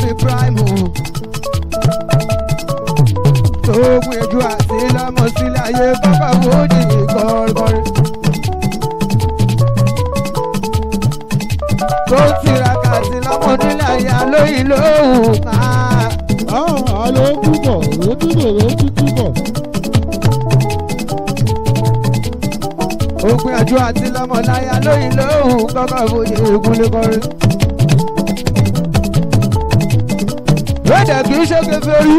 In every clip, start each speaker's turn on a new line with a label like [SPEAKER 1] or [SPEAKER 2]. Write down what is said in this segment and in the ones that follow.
[SPEAKER 1] Ànábì Prime tó gbìyànjú àti lọ́mọ sílẹ̀ ayé kọ́kọ́ fújì kọ́ríkọ́rí. tó tiraka àti lọ́mọ nílẹ̀ ayé alóyìn lóhùn ká.
[SPEAKER 2] àlọ́ púpọ̀ lójúbọ̀.
[SPEAKER 1] ó gbìyànjú àti lọ́mọ láyé alóyìn lóhùn kọ́kọ́ fújì kúlékọ́rí. lóde kì í ṣe kèfèrí.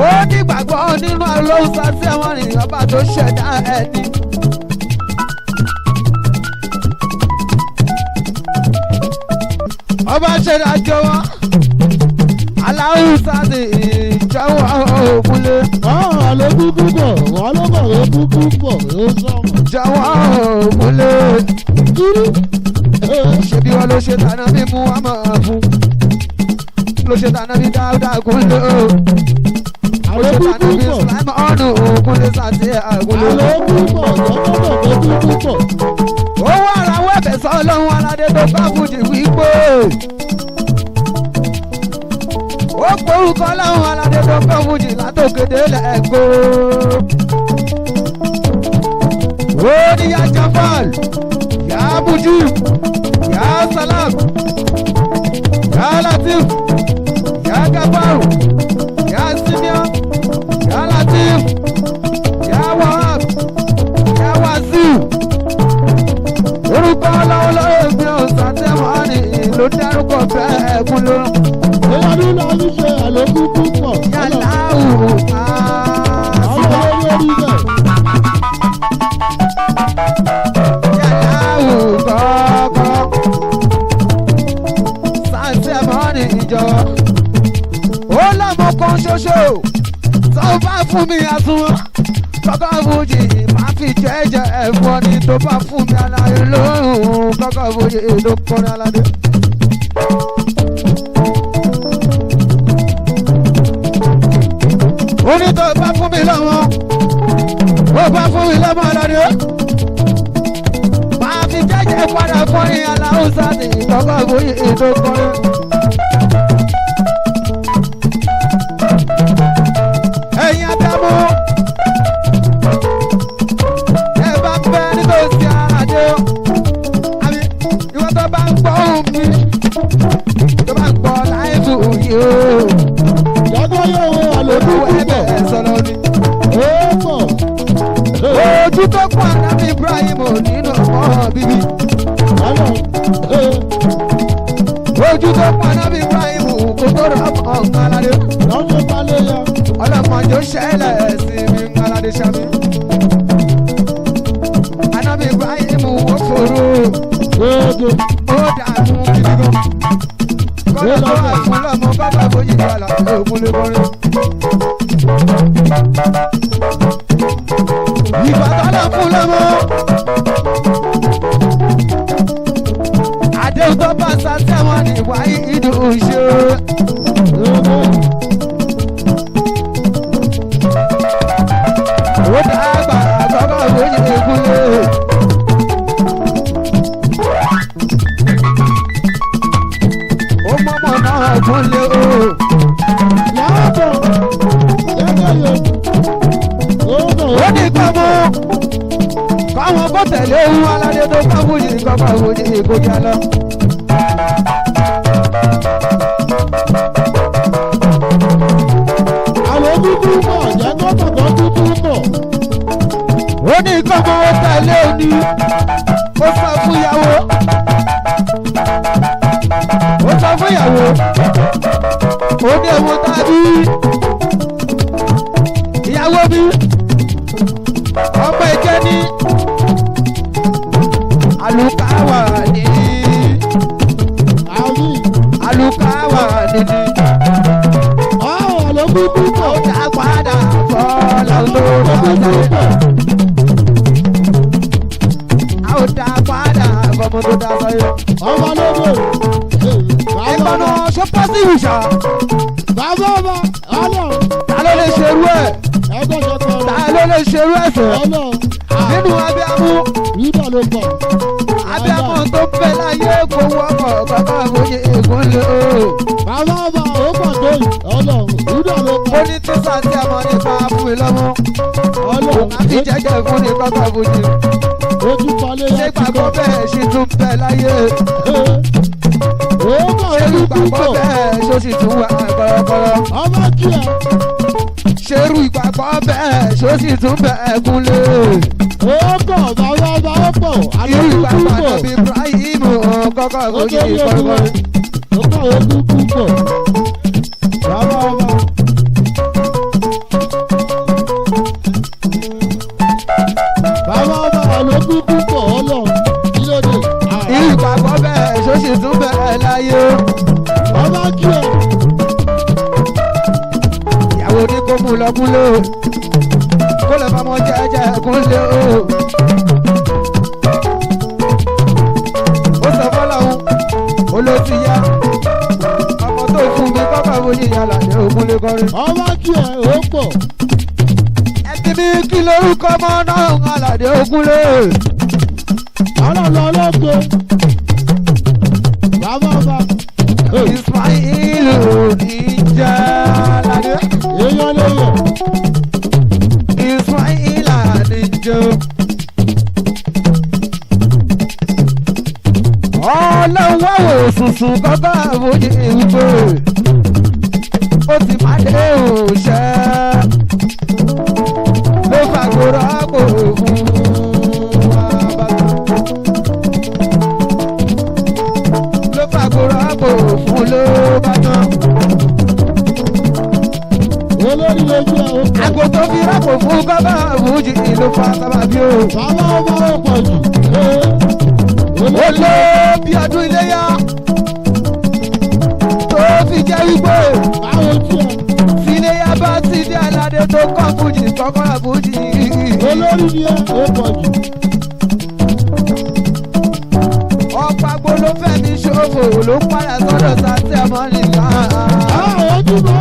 [SPEAKER 1] ó nígbàgbọ́ nínú àlọ́sà tí àwọn ènìyàn bá tó ṣẹ̀dá ẹni. ọba ṣẹ̀dá jọ̀wọ́ aláwùsá ti ìjọwọ́ òkúlé.
[SPEAKER 2] àlọ́ púpọ̀ wọ́n ló bọ̀ ló púpọ̀ ló sọ̀rọ̀.
[SPEAKER 1] jọ̀wọ́ òkúlé. ṣebí wọn ló ṣe tànà bí mú wa máa fún. ló ṣe tànà bí dáadáa kúnlé o.
[SPEAKER 2] àlọ́ púpọ̀
[SPEAKER 1] sùlámù ọ̀nù kúnlé sàtì àgúnlé.
[SPEAKER 2] àlọ́ púpọ̀ jọ́kọ́dọ̀ tó púpọ̀.
[SPEAKER 1] owó ara wẹ́bẹ̀ sọ lọ́hún aládé tó bá fújì wípé. ó porúkọ lọ́hún aládé tó bá fújì látòkèdè lẹ́ẹ̀kọ́. ó ní yá Jafal yá Buju yá Salam yá Latif yá Gafaru yá Simeon yá Latif yá Wahab yá Wasiu. orúkọ lọ́wọ́lọ́wọ́ mi ò sàtẹ́wọ́n ní ìlú dárúkọ bẹ́ẹ̀ kún ló.
[SPEAKER 2] ìyanu náà ń ṣe àlọ́ púpọ̀.
[SPEAKER 1] yàrá òun ká.
[SPEAKER 2] àwọn olórí bẹ̀.
[SPEAKER 1] yàrá òun kọ́kọ́. sàtẹ́wọ́n ní ìjọ. ó lọ́mọ kan ṣoṣo tó bá fún mi àsùnwọ̀n. kọ́kọ́ fújì máa fi jẹ́jẹ́ ẹ̀fọ́ ni tó bá fún mi aláyé lóhùn. kọ́kọ́ fújì ló kọrin aládé. ó ní tó bá fún mi lọ́wọ́ ó bá fún mi lọ́mọ aládé. máa fi jẹ́jẹ́ padà kọrin aláhùsá ní kọ́kọ́ fújì ló kọrin. ẹ̀yin abiyamọ. tó bá ń gbọ́ omi tó bá ń gbọ́ láìpù yìí o.
[SPEAKER 2] Yàtọ̀ yóò wọ àlòkù púpọ̀.
[SPEAKER 1] Sọ̀rọ̀ ni.
[SPEAKER 2] Ó pọ̀.
[SPEAKER 1] Ojú tó pọ̀ Ànábì Ibrahim nínú ọmọ bíbí. Ojú tó pọ̀ Ànábì Ibrahim kò tó rọ̀ ọ̀kan aládé.
[SPEAKER 2] Lọ́jọ́ balẹ̀ ya.
[SPEAKER 1] Ọlọ́mọdé ó ṣẹlẹ̀ sí mi aládé ṣámi. Ànábì Ibrahim ó fòrò. Ó dààmú gidi gan. Kọ́lá tó wà fún lọ́mọ bàbá bóyí ìgbàlá ògùn lè kọrin. Ìgbà tọ́lá fún lọ́mọ. Àdéhùn tó bá sá sẹ́wọ̀n ní wáyé ìdù òṣè. Ó dàgbà àkọ́kọ́ bóyí ìgúnlé. Kúnlé o.
[SPEAKER 2] Yàtọ̀ yàtọ̀ yóò.
[SPEAKER 1] Ó ní kọ́mọ́ káwọn kó tẹ̀lé ohun aládé tó bá fújì kọ́kọ́ fújì ìkójà lọ.
[SPEAKER 2] Àwọn dúdú pọ̀ jẹ́ kọ́kọ́ dúdú pọ̀.
[SPEAKER 1] Ó ní kọ́mọ́ ó tẹ̀lé òní ó sọ fún ìyàwó. Ó sọ fún ìyàwó. Ó ní ewu tàbí ìyàwó mi ọmọ ìjẹ́ ní àlùkáwà ní àlùkáwà nìdí.
[SPEAKER 2] Àlòkù púpọ̀.
[SPEAKER 1] Ó dá padà bọ́ lọ́wọ́
[SPEAKER 2] púpọ̀.
[SPEAKER 1] Ó dá padà bọ́mọ tó dá sọ́yọ́.
[SPEAKER 2] Ọmọ lóde.
[SPEAKER 1] Ìgbọ́nà ṣe pọ́sibú ṣá.
[SPEAKER 2] Bàbá ọba ọlọ.
[SPEAKER 1] Ta ló lè ṣerú ẹ̀?
[SPEAKER 2] Ẹgbẹ́ ṣọkọ rẹ̀.
[SPEAKER 1] Ta ló lè ṣerú ẹ̀ sẹ̀?
[SPEAKER 2] Ọlọ.
[SPEAKER 1] Nínú abiyamú.
[SPEAKER 2] Rídà ló pọ̀.
[SPEAKER 1] Abiyamú tó fẹ́ láyé kó wọ́pọ̀ bàbá àbóyè ègún kúnlẹ̀ o.
[SPEAKER 2] bàbá ọba ó pọ̀ tó yìí ọlọ́run ìdúró ló
[SPEAKER 1] ó
[SPEAKER 2] pọ̀
[SPEAKER 1] ní tíṣà tí a mọ̀ nípa fún mi lọ́mọ.
[SPEAKER 2] ọlọ́run
[SPEAKER 1] àfi jẹ́jẹ́ fún ní kọ́kọ́ fojì.
[SPEAKER 2] ojú palẹ̀
[SPEAKER 1] ṣé
[SPEAKER 2] yá ti
[SPEAKER 1] gbàgbọ́
[SPEAKER 2] kọ́
[SPEAKER 1] bẹ́ẹ̀ ṣì tún bẹ̀ láyé.
[SPEAKER 2] ó kọ̀
[SPEAKER 1] ṣerú
[SPEAKER 2] ojú
[SPEAKER 1] ìgbàgbọ́
[SPEAKER 2] púpọ̀
[SPEAKER 1] bẹ́ẹ̀ ṣó sì tún wà kọ́rọ́kọ́rọ́.
[SPEAKER 2] ọba kí ẹ
[SPEAKER 1] ṣerú ìgbàgbọ́ bẹ́ẹ̀ ṣó sì tún bẹ̀ kúnlẹ̀.
[SPEAKER 2] ó kọ̀ bàbá ọba ó pọ̀
[SPEAKER 1] irú
[SPEAKER 2] àlọ́
[SPEAKER 1] ìgbàgbọ́
[SPEAKER 2] púpọ̀
[SPEAKER 1] àdàbí Ibrahim kọ́kọ́ fojì kọ́rọ́kọ́rọ́.
[SPEAKER 2] ó kọ̀ ojú púpọ̀ bàbá ọba. bàbá ọba àlọ́kù púpọ̀ ọlọ́run kí ló dé.
[SPEAKER 1] irú ìgbàgbọ́ bẹ́ẹ̀ ṣó sì tún bẹ̀ láyé.
[SPEAKER 2] ọba kí ẹ
[SPEAKER 1] ìyàwó ní kó mú lọ kúnlẹ̀ o. kó lè bá mọ jẹ́jẹ́ kúnlẹ̀ o. ó sọ fọlọ́hún olóòtú yá ọmọ tó fún mi pápá fojì yàrá ní ògúnlé kọrin.
[SPEAKER 2] ọba kí ẹ ó pọ̀
[SPEAKER 1] ẹbí mi kí lórúkọ ọmọ náà ń alàdé ògúnlé.
[SPEAKER 2] ọlọ́lọ́ ọlọ́gbẹ́ bàbá ọba
[SPEAKER 1] Ismail níjà alàdé.
[SPEAKER 2] èèyàn lèèyàn
[SPEAKER 1] Ismail níjà. ọlọ́wọ́ wò sùsùn kọ́kọ́ àbójì ìwúgbò. ó ti má dé òòṣẹ́. ló fàgbọ́rọ̀ àpò fún wa. ló fàgbọ́rọ̀ àpò fún ló bá tán.
[SPEAKER 2] olórí lójú ẹ ó pọ̀
[SPEAKER 1] àgbo tó fi rápò fún kọ́kọ́ àbójì ló fa sábàbí o.
[SPEAKER 2] bàbá ọba ó pọ̀ jù
[SPEAKER 1] ó lé bí ọdún iléyá tó fi jẹ́ wípé
[SPEAKER 2] báwo tí ẹ
[SPEAKER 1] tí iléyá bá ti dé aládé tó kọ́ fújì kọ́kọ́ àbújì.
[SPEAKER 2] olórí ni ẹ ó pọ̀ jù
[SPEAKER 1] ọ̀pá gbólófẹ́ mi ṣòfò ló padà sọ́dọ̀ sátẹ́ ọmọ nìkan.
[SPEAKER 2] àwọn ojú bá